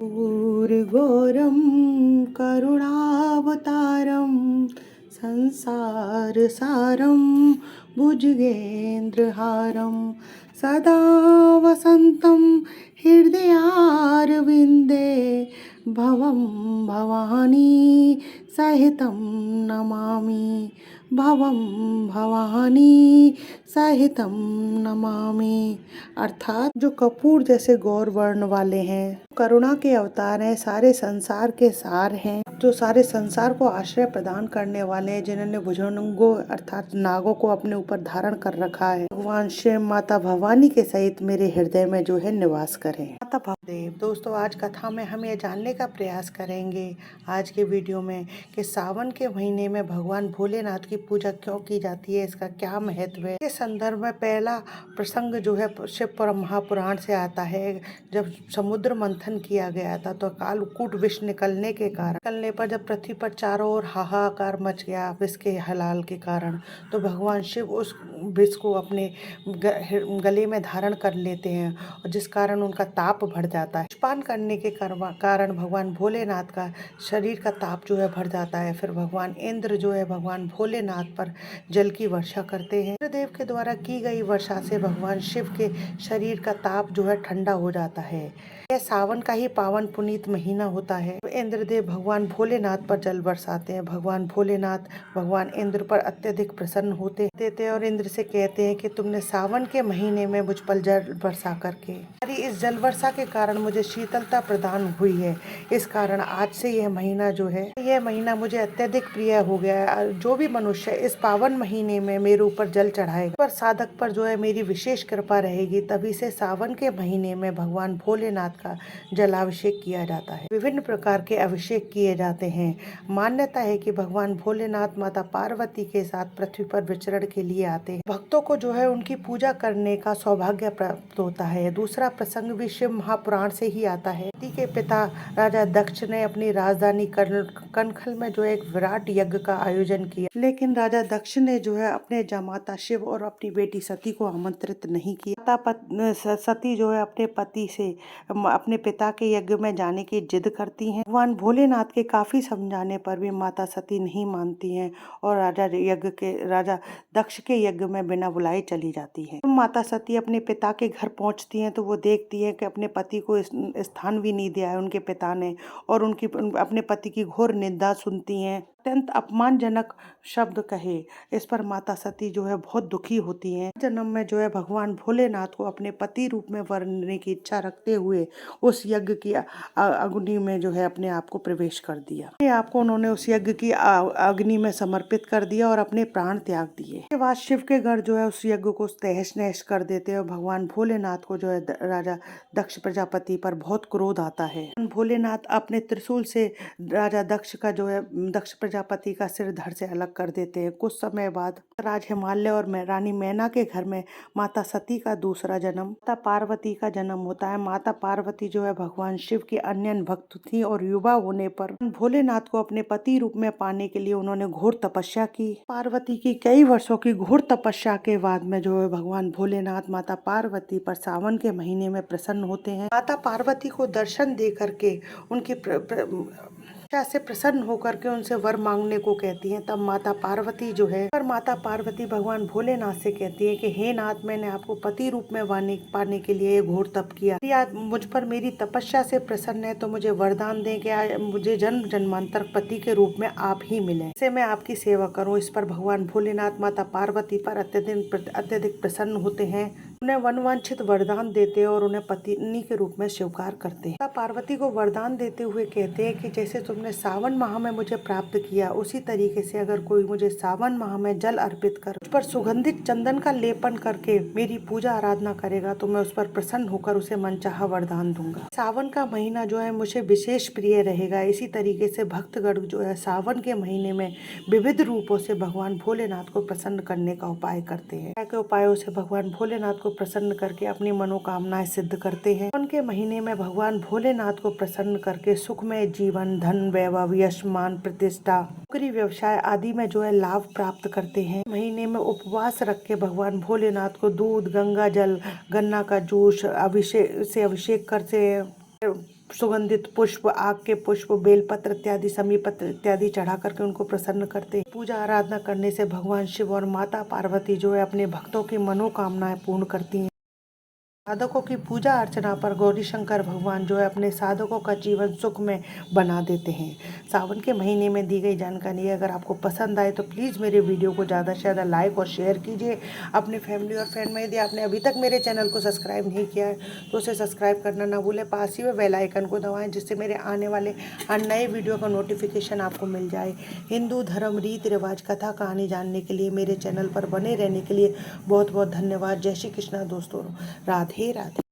घोरं करुणावतारं संसारसारं भुजगेन्द्रहारं सदा वसन्तं हृदयारविन्दे भवं भवानी सहितं नमामि भवं भवानी सहितं नमामि। अर्थात जो कपूर जैसे गौर वर्ण वाले हैं, करुणा के अवतार हैं, सारे संसार के सार हैं, जो सारे संसार को आश्रय प्रदान करने वाले हैं, जिन्होंने भुजंगों अर्थात नागों को अपने ऊपर धारण कर रखा है। भगवान शिव माता भवानी के सहित मेरे हृदय में जो है निवास करें। माता भवदेव। दोस्तों, आज कथा में हम ये जानने का प्रयास करेंगे आज के वीडियो में कि सावन के महीने में भगवान भोलेनाथ की पूजा क्यों की जाती है, इसका क्या महत्व है। इस संदर्भ में पहला प्रसंग जो है शिव महापुराण से आता है। जब समुद्र मंथन किया गया था तो कालकूट विष निकलने पर जब पृथ्वी पर चारों ओर हाहाकार मच गया विष के हलाल के कारण, तो भगवान शिव उस विष को अपने गले में धारण कर लेते हैं और जिस कारण उनका ताप बढ़ जाता है। पान करने के कारण भगवान भोलेनाथ का शरीर का ताप जो है बढ़ जाता है। फिर भगवान इंद्र जो है भगवान भोलेनाथ पर जल की वर्षा करते हैं। इंद्रदेव के द्वारा की गई वर्षा से भगवान शिव के शरीर का ताप जो है ठंडा हो जाता है। यह सावन का ही पावन पुनीत महीना होता है। तो इंद्रदेव भगवान भोलेनाथ पर जल बरसाते हैं। भगवान भोलेनाथ भगवान इंद्र पर अत्यधिक प्रसन्न होते हैं और इंद्र से कहते हैं कि तुमने सावन के महीने में मुझ पर जल बरसा करके इस जल वर्षा के कारण मुझे शीतलता प्रदान हुई है। इस कारण आज से यह महीना मुझे अत्यधिक प्रिय हो गया है। जो भी मनुष्य इस पावन महीने में मेरे ऊपर जल चढ़ाएगा, पर साधक पर जो है मेरी विशेष कृपा रहेगी। तभी से सावन के महीने में भगवान भोलेनाथ का जलाभिषेक किया जाता है। विभिन्न प्रकार के अभिषेक किए जाते हैं। मान्यता है कि भगवान भोलेनाथ माता पार्वती के साथ पृथ्वी पर विचरण के लिए आते हैं। भक्तों को जो है उनकी पूजा करने का सौभाग्य प्राप्त होता है। दूसरा प्रसंग भी शिव महापुराण से ही आता है। के पिता राजा दक्ष ने अपनी राजधानी कनखल में जो एक विराट यज्ञ का आयोजन किया, लेकिन राजा दक्ष ने जो है अपने जामाता शिव और अपनी बेटी सती को आमंत्रित नहीं किया। सती जो है अपने पति से अपने पिता के यज्ञ में जाने की जिद करती हैं। भगवान भोलेनाथ के काफी समझाने पर भी माता सती नहीं मानती हैं और राजा दक्ष के यज्ञ में बिना बुलाए चली जाती है। माता सती अपने पिता के घर पहुंचती हैं तो वो देखती है कि अपने पति को स्थान भी नहीं दिया है उनके पिता ने, और अपने पति की घोर निंदा सुनती हैं। अत्यंत अपमानजनक शब्द कहे, इस पर माता सती जो है बहुत दुखी होती हैं। जन्म में जो है भगवान भोलेनाथ को अपने पति रूप में वरने की इच्छा रखते हुए उस यज्ञ की अग्नि में जो है अपने आप को प्रवेश कर दिया। अपने आप को उन्होंने उस यज्ञ की अग्नि में समर्पित कर दिया और अपने प्राण त्याग दिए। इसके बाद शिव के घर जो है उस यज्ञ को तहस नहस कर देते हैं और भगवान भोलेनाथ को जो है राजा दक्ष प्रजापति पर बहुत क्रोध आता है। भोलेनाथ अपने त्रिशूल से राजा दक्ष का जो है दक्ष प्रजापति का सिर धड़ से अलग कर देते हैं। कुछ समय बाद राज हिमालय और रानी मैना के घर में माता सती का दूसरा जन्म, माता पार्वती का जन्म होता है। माता पार्वती जो है भगवान शिव की अन्य भक्त थी और युवा होने पर भोलेनाथ को अपने पति रूप में पाने के लिए उन्होंने घोर तपस्या की। पार्वती की कई वर्षों की घोर तपस्या के बाद में जो है भगवान भोलेनाथ माता पार्वती पर सावन के महीने में प्रसन्न होते हैं। माता पार्वती को दर्शन दे करके उनकी से प्रसन्न होकर के उनसे वर मांगने को कहती हैं। तब माता पार्वती जो है माता पार्वती भगवान भोलेनाथ से कहती है कि हे नाथ, मैंने आपको पति रूप में पाने के लिए घोर तप किया। यदि आप मुझ पर मेरी तपस्या से प्रसन्न है तो मुझे वरदान दें कि मुझे जन्म जन्मांतर पति के रूप में आप ही मिले, इससे मैं आपकी सेवा करूं। इस पर भगवान भोलेनाथ माता पार्वती पर अत्यधिक प्रसन्न होते हैं, उन्हें वनवांछित वरदान देते हैं और उन्हें पत्नी के रूप में स्वीकार करते हैं। पार्वती को वरदान देते हुए कहते हैं कि जैसे तुमने सावन माह में मुझे प्राप्त किया, उसी तरीके से अगर कोई मुझे सावन माह में जल अर्पित कर उस पर सुगंधित चंदन का लेपन करके मेरी पूजा आराधना करेगा तो मैं उस पर प्रसन्न होकर उसे मनचाहा वरदान दूंगा। सावन का महीना जो है मुझे विशेष प्रिय रहेगा। इसी तरीके से भक्तगण जो है सावन के महीने में विविध रूपों से भगवान भोलेनाथ को प्रसन्न करने का उपाय करते हैं। के उपायों से भगवान भोलेनाथ को प्रसन्न करके अपनी मनोकामनाएं सिद्ध करते हैं। उनके महीने में भगवान भोलेनाथ को प्रसन्न करके सुखमय जीवन, धन, वैभव, यश, मान, प्रतिष्ठा, नौकरी, व्यवसाय आदि में जो है लाभ प्राप्त करते हैं। महीने में उपवास रख के भगवान भोलेनाथ को दूध, गंगा जल, गन्ना का जूस अभिषेक करते सुगंधित पुष्प, आग के पुष्प, बेलपत्र इत्यादि, समी पत्र इत्यादि चढ़ा करके उनको प्रसन्न करते हैं। पूजा आराधना करने से भगवान शिव और माता पार्वती जो है अपने भक्तों की मनोकामनाएं पूर्ण करती हैं। साधकों की पूजा अर्चना पर गौरी शंकर भगवान जो है अपने साधकों का जीवन सुख में बना देते हैं। सावन के महीने में दी गई जानकारी अगर आपको पसंद आए तो प्लीज़ मेरे वीडियो को ज़्यादा से ज़्यादा लाइक और शेयर कीजिए अपने फैमिली और फ्रेंड में। यदि आपने अभी तक मेरे चैनल को सब्सक्राइब नहीं किया है तो उसे सब्सक्राइब करना ना भूलें, पास ही में बेल आइकन को दबाएं जिससे मेरे आने वाले हर नए वीडियो का नोटिफिकेशन आपको मिल जाए। हिंदू धर्म, रीति रिवाज, कथा कहानी जानने के लिए मेरे चैनल पर बने रहने के लिए बहुत बहुत धन्यवाद। जय श्री कृष्णा दोस्तों, राधे राधे।